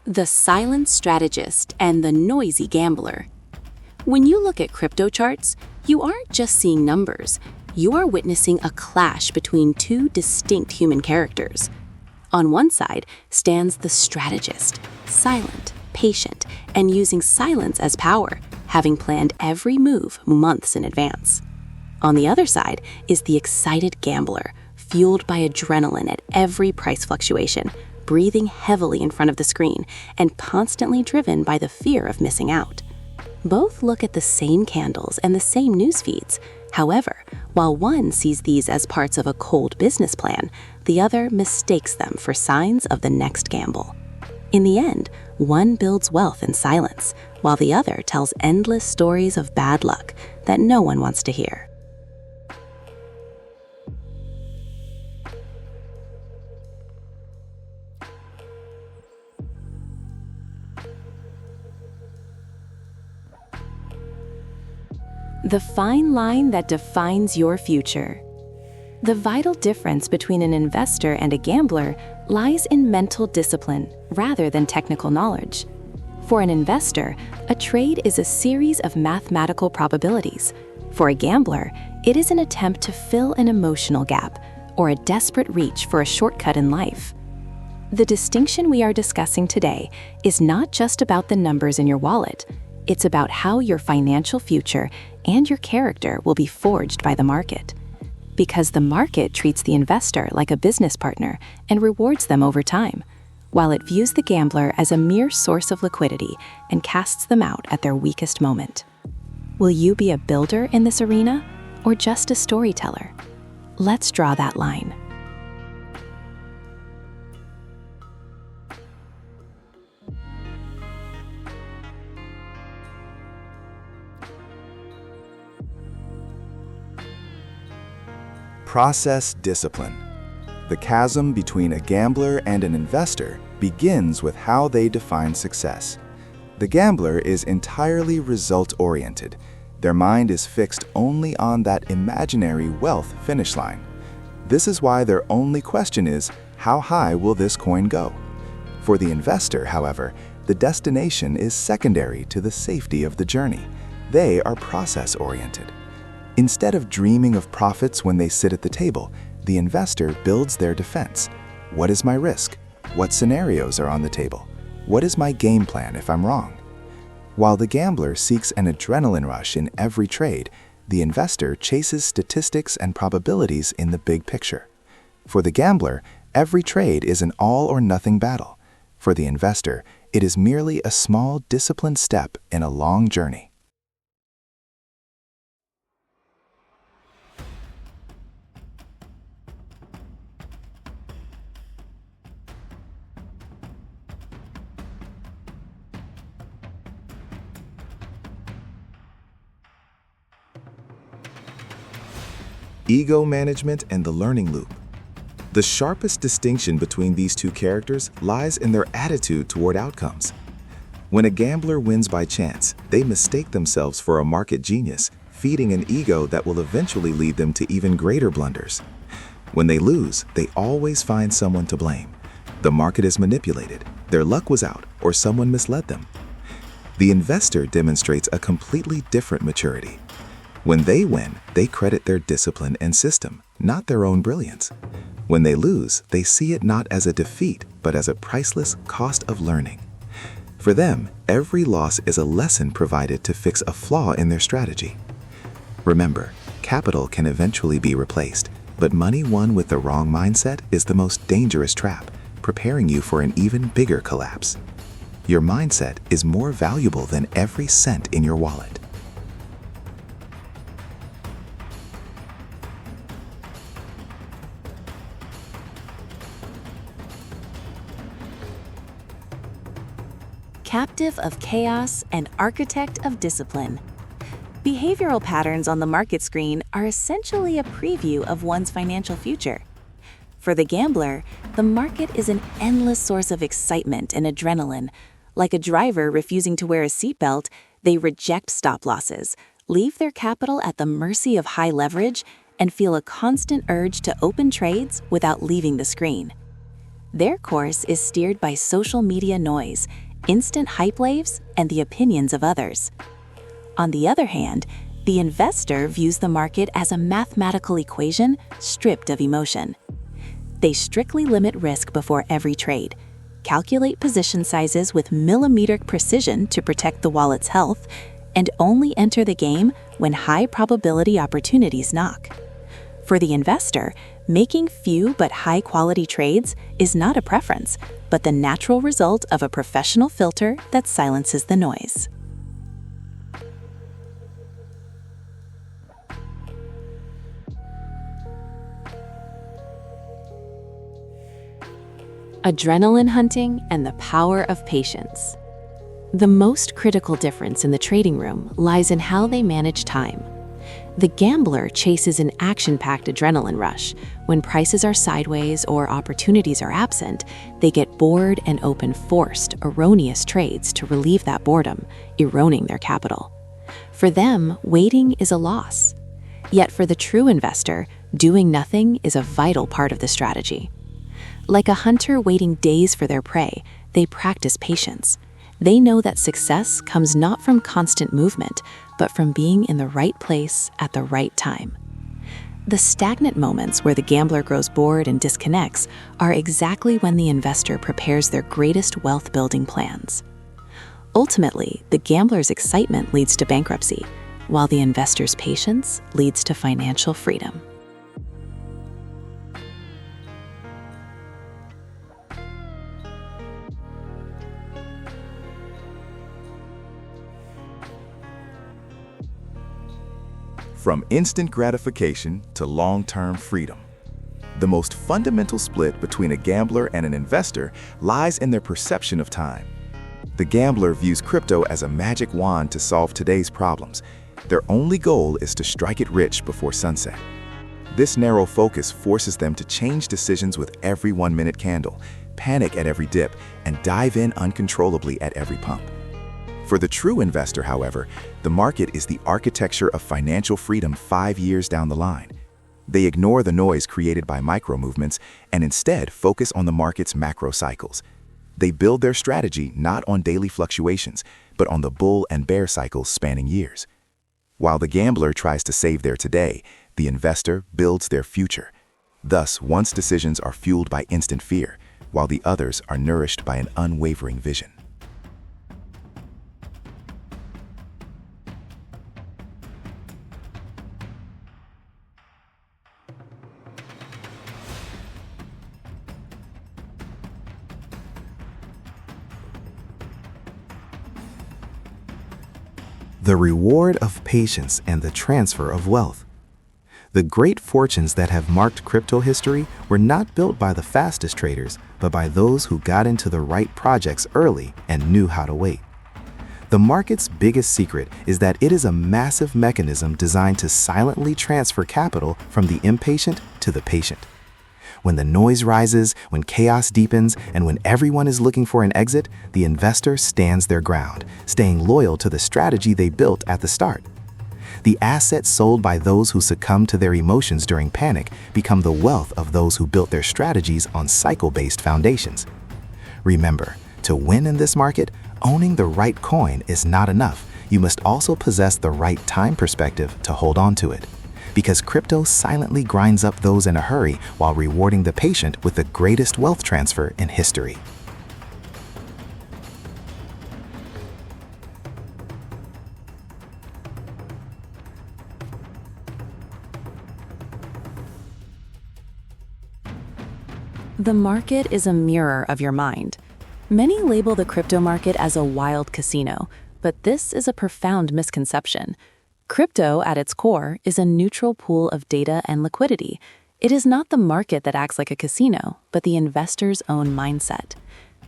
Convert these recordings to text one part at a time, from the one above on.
The silent strategist and the noisy gambler. When you look at crypto charts, you aren't just seeing numbers, you are witnessing a clash between two distinct human characters. On one side stands the strategist, silent, patient, and using silence as power, having planned every move months in advance. On the other side is the excited gambler, fueled by adrenaline at every price fluctuation, breathing heavily in front of the screen, and constantly driven by the fear of missing out. Both look at the same candles and the same news feeds. However, while one sees these as parts of a cold business plan, the other mistakes them for signs of the next gamble. In the end, one builds wealth in silence, while the other tells endless stories of bad luck that no one wants to hear. The fine line that defines your future. The vital difference between an investor and a gambler lies in mental discipline rather than technical knowledge. For an investor, a trade is a series of mathematical probabilities. For a gambler, it is an attempt to fill an emotional gap or a desperate reach for a shortcut in life. The distinction we are discussing today is not just about the numbers in your wallet. It's about how your financial future and your character will be forged by the market. Because the market treats the investor like a business partner and rewards them over time, while it views the gambler as a mere source of liquidity and casts them out at their weakest moment. Will you be a builder in this arena or just a storyteller? Let's draw that line. Process discipline. The chasm between a gambler and an investor begins with how they define success. The gambler is entirely result-oriented. Their mind is fixed only on that imaginary wealth finish line. This is why their only question is, how high will this coin go? For the investor, however, the destination is secondary to the safety of the journey. They are process-oriented. Instead of dreaming of profits when they sit at the table, the investor builds their defense. What is my risk? What scenarios are on the table? What is my game plan if I'm wrong? While the gambler seeks an adrenaline rush in every trade, the investor chases statistics and probabilities in the big picture. For the gambler, every trade is an all-or-nothing battle. For the investor, it is merely a small, disciplined step in a long journey. Ego management and the learning loop. The sharpest distinction between these two characters lies in their attitude toward outcomes. When a gambler wins by chance, they mistake themselves for a market genius, feeding an ego that will eventually lead them to even greater blunders. When they lose, they always find someone to blame. The market is manipulated, their luck was out, or someone misled them. The investor demonstrates a completely different maturity. When they win, they credit their discipline and system, not their own brilliance. When they lose, they see it not as a defeat, but as a priceless cost of learning. For them, every loss is a lesson provided to fix a flaw in their strategy. Remember, capital can eventually be replaced, but money won with the wrong mindset is the most dangerous trap, preparing you for an even bigger collapse. Your mindset is more valuable than every cent in your wallet. Captive of chaos and architect of discipline. Behavioral patterns on the market screen are essentially a preview of one's financial future. For the gambler, the market is an endless source of excitement and adrenaline. Like a driver refusing to wear a seatbelt, they reject stop losses, leave their capital at the mercy of high leverage, and feel a constant urge to open trades without leaving the screen. Their course is steered by social media noise, instant hype waves, and the opinions of others. On the other hand, the investor views the market as a mathematical equation stripped of emotion. They strictly limit risk before every trade, calculate position sizes with millimeter precision to protect the wallet's health, and only enter the game when high-probability opportunities knock. For the investor, making few but high-quality trades is not a preference, but the natural result of a professional filter that silences the noise. Adrenaline hunting and the power of patience. The most critical difference in the trading room lies in how they manage time. The gambler chases an action-packed adrenaline rush. When prices are sideways or opportunities are absent, they get bored and open forced, erroneous trades to relieve that boredom, eroding their capital. For them, waiting is a loss. Yet for the true investor, doing nothing is a vital part of the strategy. Like a hunter waiting days for their prey, they practice patience. They know that success comes not from constant movement, but from being in the right place at the right time. The stagnant moments where the gambler grows bored and disconnects are exactly when the investor prepares their greatest wealth-building plans. Ultimately, the gambler's excitement leads to bankruptcy, while the investor's patience leads to financial freedom. From instant gratification to long-term freedom. The most fundamental split between a gambler and an investor lies in their perception of time. The gambler views crypto as a magic wand to solve today's problems. Their only goal is to strike it rich before sunset. This narrow focus forces them to change decisions with every 1-minute candle, panic at every dip, and dive in uncontrollably at every pump. For the true investor, however, the market is the architecture of financial freedom 5 years down the line. They ignore the noise created by micro-movements and instead focus on the market's macro cycles. They build their strategy not on daily fluctuations, but on the bull and bear cycles spanning years. While the gambler tries to save their today, the investor builds their future. Thus, one's decisions are fueled by instant fear, while the others are nourished by an unwavering vision. The reward of patience and the transfer of wealth. The great fortunes that have marked crypto history were not built by the fastest traders, but by those who got into the right projects early and knew how to wait. The market's biggest secret is that it is a massive mechanism designed to silently transfer capital from the impatient to the patient. When the noise rises, when chaos deepens, and when everyone is looking for an exit, the investor stands their ground, staying loyal to the strategy they built at the start. The assets sold by those who succumb to their emotions during panic become the wealth of those who built their strategies on cycle-based foundations. Remember, to win in this market, owning the right coin is not enough. You must also possess the right time perspective to hold on to it. Because crypto silently grinds up those in a hurry while rewarding the patient with the greatest wealth transfer in history. The market is a mirror of your mind. Many label the crypto market as a wild casino, but this is a profound misconception. Crypto, at its core, is a neutral pool of data and liquidity. It is not the market that acts like a casino, but the investor's own mindset.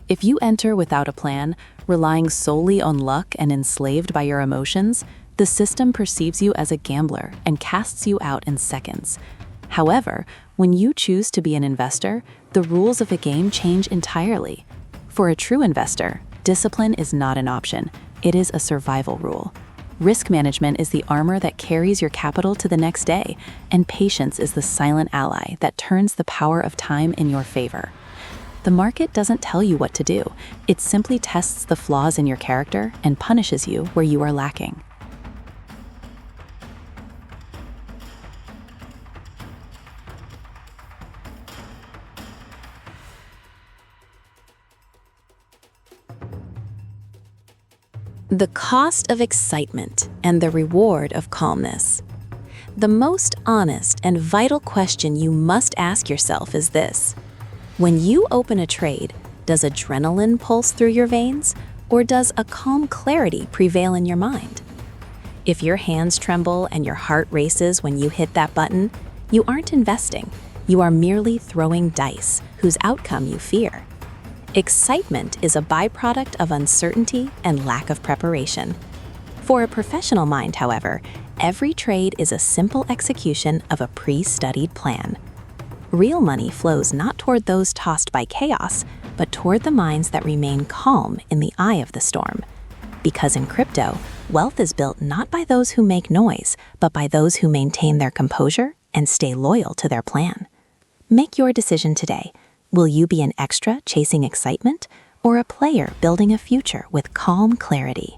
If you enter without a plan, relying solely on luck and enslaved by your emotions, the system perceives you as a gambler and casts you out in seconds. However, when you choose to be an investor, the rules of the game change entirely. For a true investor, discipline is not an option. It is a survival rule. Risk management is the armor that carries your capital to the next day, and patience is the silent ally that turns the power of time in your favor. The market doesn't tell you what to do. It simply tests the flaws in your character and punishes you where you are lacking. The cost of excitement and the reward of calmness. The most honest and vital question you must ask yourself is this: when you open a trade, does adrenaline pulse through your veins, or does a calm clarity prevail in your mind? If your hands tremble and your heart races when you hit that button, you aren't investing. You are merely throwing dice, whose outcome you fear. Excitement is a byproduct of uncertainty and lack of preparation. For a professional mind, however, every trade is a simple execution of a pre-studied plan. Real money flows not toward those tossed by chaos, but toward the minds that remain calm in the eye of the storm. Because in crypto, wealth is built not by those who make noise, but by those who maintain their composure and stay loyal to their plan. Make your decision today. Will you be an extra chasing excitement, or a player building a future with calm clarity?